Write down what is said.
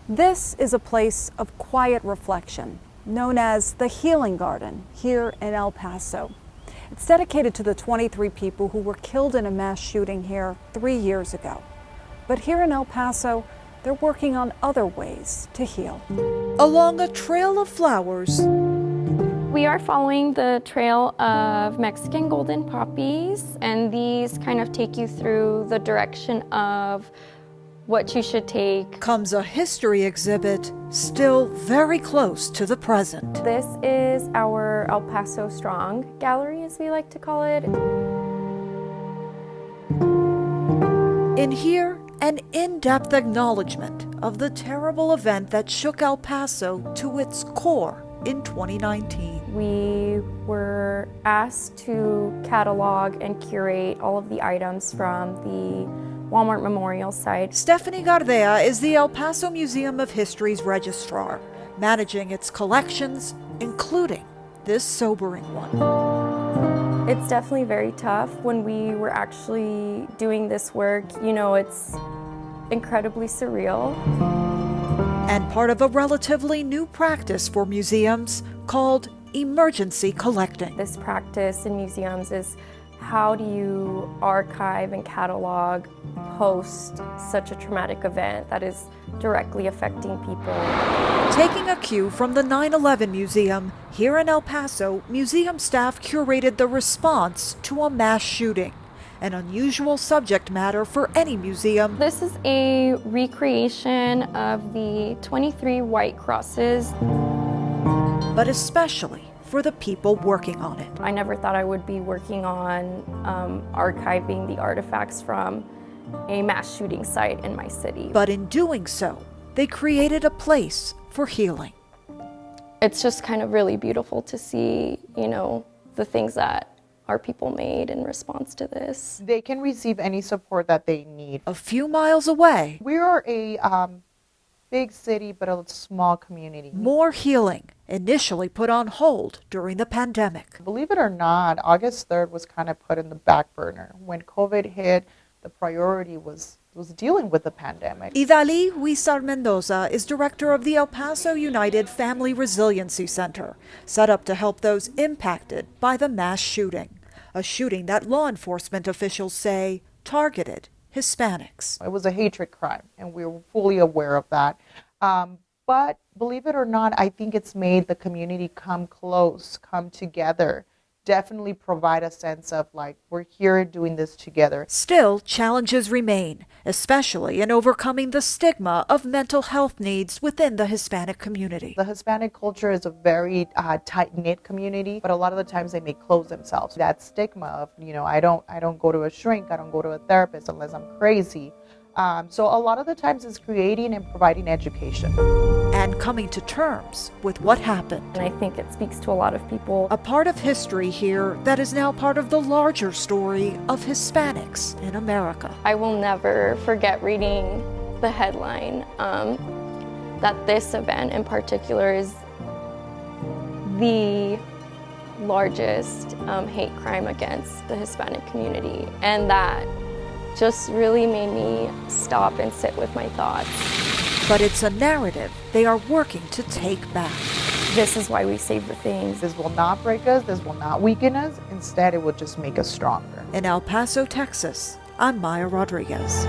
This is a place of quiet reflection, known as the Healing Garden here in El Paso. It's dedicated to the 23 people who were killed in a mass shooting here 3 years ago. But here in El Paso, they're working on other ways to heal. Along a trail of flowers, we are following the trail of Mexican golden poppies, and these kind of take you through the direction of what you should take. Comes a history exhibit still very close to the present. This is our El Paso Strong Gallery, as we like to call it. In here, an in-depth acknowledgement of the terrible event that shook El Paso to its core in 2019. We were asked to catalog and curate all of the items from the Walmart Memorial site. Stephanie Gardea is the El Paso Museum of History's registrar, managing its collections, including this sobering one. It's definitely very tough when we were actually doing this work. You know, it's incredibly surreal. And part of a relatively new practice for museums called emergency collecting. This practice in museums is how do you archive and catalog post such a traumatic event that is directly affecting people. Taking a cue from the 9/11 Museum, here in El Paso, museum staff curated the response to a mass shooting, an unusual subject matter for any museum. This is a recreation of the 23 white crosses, but especially for the people working on it. I never thought I would be working on archiving the artifacts from a mass shooting site in my city. But in doing so, they created a place for healing. It's just kind of really beautiful to see, you know, the things that our people made in response to this. They can receive any support that they need. A few miles away, we are a big city, but a small community. More healing, initially put on hold during the pandemic. Believe it or not, August 3rd was kind of put in the back burner. When COVID hit, the priority was dealing with the pandemic. Idali Huizar Mendoza is director of the El Paso United Family Resiliency Center, set up to help those impacted by the mass shooting. A shooting that law enforcement officials say targeted Hispanics. It was a hatred crime, and we were fully aware of that. But believe it or not, I think it's made the community come close, come together. Definitely provide a sense of like, we're here doing this together. Still, challenges remain, especially in overcoming the stigma of mental health needs within the Hispanic community. The Hispanic culture is a very tight-knit community, but a lot of the times they may close themselves. That stigma of, you know, I don't go to a shrink, I don't go to a therapist unless I'm crazy. So a lot of the times it's creating and providing education. And coming to terms with what happened. And I think it speaks to a lot of people. A part of history here that is now part of the larger story of Hispanics in America. I will never forget reading the headline that this event in particular is the largest hate crime against the Hispanic community. And that just really made me stop and sit with my thoughts. But it's a narrative they are working to take back. This is why we save the things. This will not break us, this will not weaken us. Instead, it will just make us stronger. In El Paso, Texas, I'm Maya Rodriguez.